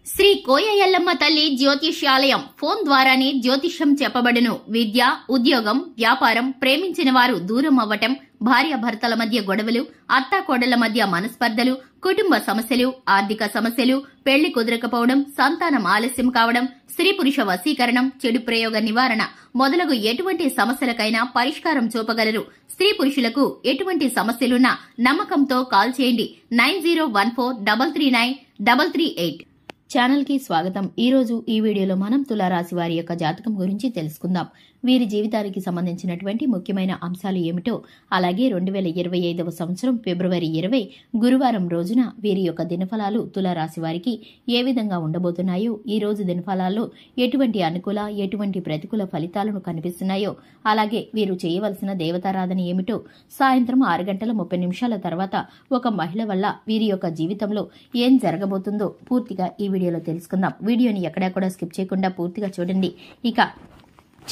శ్రీ కోయ ఎల్లమ్మ తల్లి జ్యోతిష్యాలయం ఫోన్ ద్వారానే జ్యోతిష్యం చెప్పబడును. విద్య, ఉద్యోగం, వ్యాపారం, ప్రేమించిన వారు దూరం అవ్వటం, భార్యాభర్తల మధ్య గొడవలు, అత్తాకోడళ్ల మధ్య మనస్పర్ధలు, కుటుంబ సమస్యలు, ఆర్థిక సమస్యలు, పెళ్లి కుదరకపోవడం, సంతానం ఆలస్యం కావడం, స్త్రీ పురుష వశీకరణం, చెడు ప్రయోగ నివారణ మొదలగు ఎటువంటి సమస్యలకైనా పరిష్కారం చూపగలరు. స్త్రీ పురుషులకు ఎటువంటి సమస్యలున్నా నమ్మకంతో కాల్ చేయండి. 9014339338. ఛానల్ కి స్వాగతం. ఈ రోజు ఈ వీడియోలో మనం తులారాశి వారి యొక్క జాతకం గురించి తెలుసుకుందాం. వీరి జీవితానికి సంబంధించినటువంటి ముఖ్యమైన అంశాలు ఏమిటో, అలాగే 2025వ సంవత్సరం ఫిబ్రవరి 20 గురువారం రోజున వీరి యొక్క దినఫలాలు తులారాశి వారికి ఏ విధంగా ఉండబోతున్నాయో, ఈ రోజు దినఫలాల్లో ఎటువంటి అనుకూల, ఎటువంటి ప్రతికూల ఫలితాలను కనిపిస్తున్నాయో, అలాగే వీరు చేయవలసిన దేవతారాధన ఏమిటో, సాయంత్రం 6:30 తర్వాత ఒక మహిళ వల్ల వీరి యొక్క జీవితంలో ఏం జరగబోతుందో పూర్తిగా ఈ వీడియోలో తెలుసుకుందాం. వీడియోని ఎక్కడా కూడా స్కిప్ చేయకుండా పూర్తిగా చూడండి. ఇక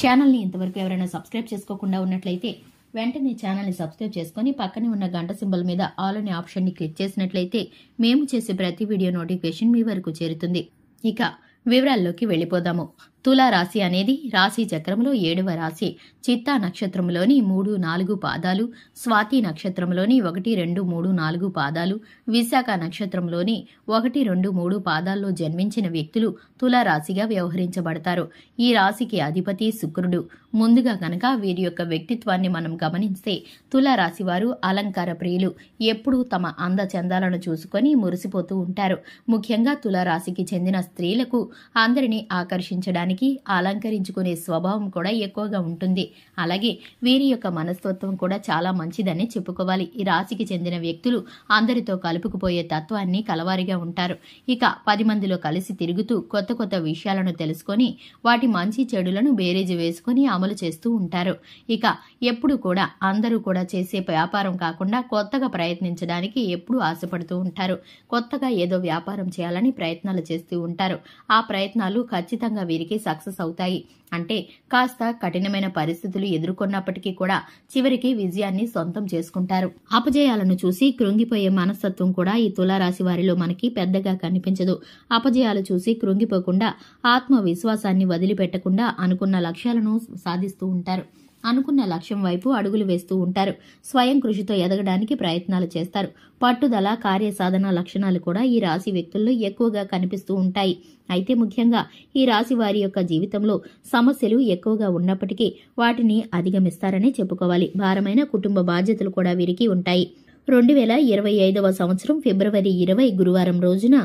ఛానల్ని ఇంతవరకు ఎవరైనా సబ్స్క్రైబ్ చేసుకోకుండా ఉన్నట్లయితే వెంటనే ఛానల్ని సబ్స్క్రైబ్ చేసుకుని పక్కనే ఉన్న గంట సింబల్ మీద ఆల్ అనే ఆప్షన్ని క్లిక్ చేసినట్లయితే మేము చేసే ప్రతి వీడియో నోటిఫికేషన్ మీ వరకు చేరుతుంది. ఇక వివరాల్లోకి వెళ్లిపోదాము. తులా రాశి అనేది రాశి చక్రంలో 7వ రాశి. చిత్తా నక్షత్రంలోని 3, 4 పాదాలు, స్వాతి నక్షత్రంలోని 1, 2, 3, 4 పాదాలు, విశాఖ నక్షత్రంలోని 1, 2, 3 పాదాల్లో జన్మించిన వ్యక్తులు తులా రాశిగా వ్యవహరించబడతారు. ఈ రాశికి అధిపతి శుక్రుడు. ముందుగా కనుక వీరి యొక్క వ్యక్తిత్వాన్ని మనం గమనిస్తే తులా రాశి వారు అలంకార ప్రియులు. ఎప్పుడూ తమ అందచందాలను చూసుకొని మురిసిపోతూ ఉంటారు. ముఖ్యంగా తులా రాశికి చెందిన స్త్రీలకు అందరినీ ఆకర్షించడానికి అలంకరించుకునే స్వభావం కూడా ఎక్కువగా ఉంటుంది. అలాగే వీరి యొక్క మనస్తత్వం కూడా చాలా మంచిదని చెప్పుకోవాలి. ఈ రాశికి చెందిన వ్యక్తులు అందరితో కలుపుకుపోయే తత్వాన్ని కలవారిగా ఉంటారు. ఇక 10 మందిలో కలిసి తిరుగుతూ కొత్త కొత్త విషయాలను తెలుసుకొని వాటి మంచి చెడులను బేరీజు వేసుకొని అమలు చేస్తూ ఉంటారు. ఇక ఎప్పుడు కూడా అందరూ కూడా చేసే వ్యాపారం కాకుండా కొత్తగా ప్రయత్నించడానికి ఎప్పుడూ ఆశపడుతూ ఉంటారు. కొత్తగా ఏదో వ్యాపారం చేయాలని ప్రయత్నాలు చేస్తూ ఉంటారు. ఆ ప్రయత్నాలు ఖచ్చితంగా వీరికి సక్సెస్ అవుతాయి. అంటే కాస్త కఠినమైన పరిస్థితులు ఎదుర్కొన్నప్పటికీ కూడా చివరికి విజయాన్ని సొంతం చేసుకుంటారు. అపజయాలను చూసి కృంగిపోయే మనస్తత్వం కూడా ఈ తులారాశి వారిలో మనకి పెద్దగా కనిపించదు. అపజయాలు చూసి కృంగిపోకుండా ఆత్మవిశ్వాసాన్ని వదిలిపెట్టకుండా అనుకున్న లక్ష్యాలను సాధిస్తూ ఉంటారు. అనుకున్న లక్ష్యం వైపు అడుగులు వేస్తూ ఉంటారు. స్వయం కృషితో ఎదగడానికి ప్రయత్నాలు చేస్తారు. పట్టుదల, కార్యసాధన లక్షణాలు కూడా ఈ రాశి వ్యక్తుల్లో ఎక్కువగా కనిపిస్తూ ఉంటాయి. అయితే ముఖ్యంగా ఈ రాశి వారి యొక్క జీవితంలో సమస్యలు ఎక్కువగా ఉన్నప్పటికీ వాటిని అధిగమిస్తారని చెప్పుకోవాలి. భారమైన కుటుంబ బాధ్యతలు కూడా వీరికి ఉంటాయి. 2025వ సంవత్సరం ఫిబ్రవరి 20 గురువారం రోజున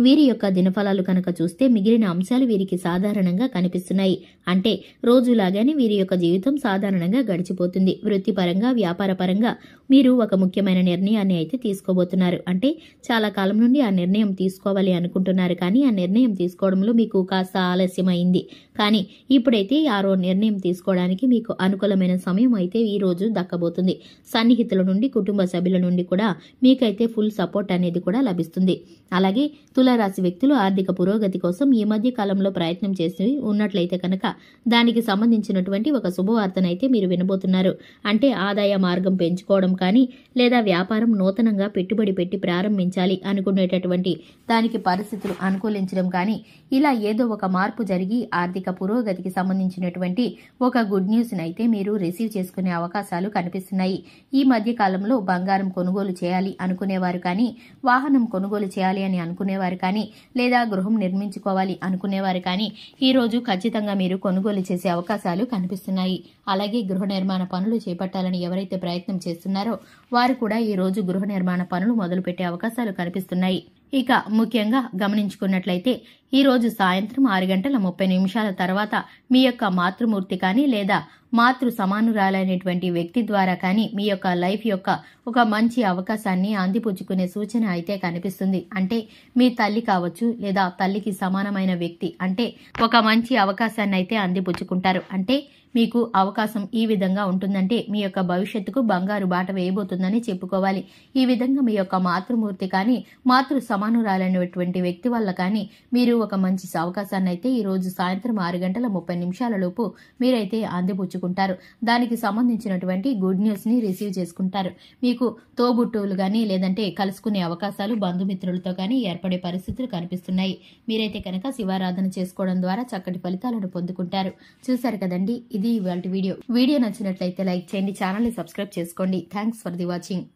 వీరి యొక్క దినఫలాలు కనుక చూస్తే మిగిలిన అంశాలు వీరికి సాధారణంగా కనిపిస్తున్నాయి. అంటే రోజులాగానే వీరి యొక్క జీవితం సాధారణంగా గడిచిపోతుంది. వృత్తిపరంగా, వ్యాపార పరంగా మీరు ఒక ముఖ్యమైన నిర్ణయాన్ని అయితే తీసుకోబోతున్నారు. అంటే చాలా కాలం నుండి ఆ నిర్ణయం తీసుకోవాలి అనుకుంటున్నారు, కానీ ఆ నిర్ణయం తీసుకోవడంలో మీకు కాస్త ఆలస్యమైంది. కానీ ఇప్పుడైతే ఆరో నిర్ణయం తీసుకోవడానికి మీకు అనుకూలమైన సమయం అయితే ఈ రోజు దక్కబోతుంది. సన్నిహితుల నుండి, కుటుంబ సభ్యుల నుండి కూడా మీకైతే ఫుల్ సపోర్ట్ అనేది కూడా లభిస్తుంది. అలాగే తులారాశి వ్యక్తులు ఆర్థిక పురోగతి కోసం ఈ మధ్య కాలంలో ప్రయత్నం చేసి ఉన్నట్లయితే కనుక దానికి సంబంధించినటువంటి ఒక శుభవార్తనైతే మీరు వినబోతున్నారు. అంటే ఆదాయ మార్గం పెంచుకోవడం కానీ, లేదా వ్యాపారం నూతనంగా పెట్టుబడి పెట్టి ప్రారంభించాలి అనుకునేటటువంటి దానికి పరిస్థితులు అనుకూలించడం కానీ, ఇలా ఏదో ఒక మార్పు జరిగి ఆర్థిక పురోగతికి సంబంధించినటువంటి ఒక గుడ్ న్యూస్ అయితే మీరు రిసీవ్ చేసుకునే అవకాశాలు కనిపిస్తున్నాయి. ఈ మధ్య కాలంలో బంగారం కొనుగోలు చేయాలి అనుకునేవారు కానీ, వాహనం కొనుగోలు చేయాలి అని అనుకునేవారు కానీ, లేదా గృహం నిర్మించుకోవాలి అనుకునేవారు కానీ ఈ రోజు ఖచ్చితంగా మీరు కొనుగోలు చేసే అవకాశాలు కనిపిస్తున్నాయి. అలాగే గృహ నిర్మాణ పనులు చేపట్టాలని ఎవరైతే ప్రయత్నం చేస్తున్నారో వారు కూడా ఈ రోజు గృహ నిర్మాణ పనులు మొదలుపెట్టే అవకాశాలు కనిపిస్తున్నాయి. ఇక ముఖ్యంగా గమనించుకున్నట్లయితే ఈ రోజు సాయంత్రం 6:30 తర్వాత మీ యొక్క మాతృమూర్తి కానీ, లేదా మాతృ సమానురాలైనటువంటి వ్యక్తి ద్వారా కానీ మీ యొక్క లైఫ్ యొక్క ఒక మంచి అవకాశాన్ని అందిపుచ్చుకునే సూచన అయితే కనిపిస్తుంది. అంటే మీ తల్లి కావచ్చు, లేదా తల్లికి సమానమైన వ్యక్తి అంటే ఒక మంచి అవకాశాన్ని అయితే అందిపుచ్చుకుంటారు. అంటే మీకు అవకాశం ఈ విధంగా ఉంటుందంటే మీ యొక్క భవిష్యత్తుకు బంగారు బాట వేయబోతుందని చెప్పుకోవాలి. ఈ విధంగా మీ యొక్క మాతృమూర్తి కానీ మాతృ సమానురాలైనటువంటి వ్యక్తి వల్ల కానీ మీరు ఒక మంచి అవకాశాన్ని అయితే ఈ రోజు సాయంత్రం 6:30 లోపు మీరైతే అందిపుచ్చుకుంటారు. దానికి సంబంధించినటువంటి గుడ్ న్యూస్ ని రిసీవ్ చేసుకుంటారు. మీకు తోబుట్టువులు గానీ లేదంటే కలుసుకునే అవకాశాలు బంధుమిత్రులతో కానీ ఏర్పడే పరిస్థితులు కనిపిస్తున్నాయి. మీరైతే కనుక శివారాధన చేసుకోవడం ద్వారా చక్కటి ఫలితాలను పొందుకుంటారు. చూశారు కదండి, ఇది ఇవాల్టి వీడియో నచ్చినట్లయితే లైక్ చేయండి, ఛానల్ ని సబ్స్క్రైబ్ చేసుకోండి. Thanks for the watching.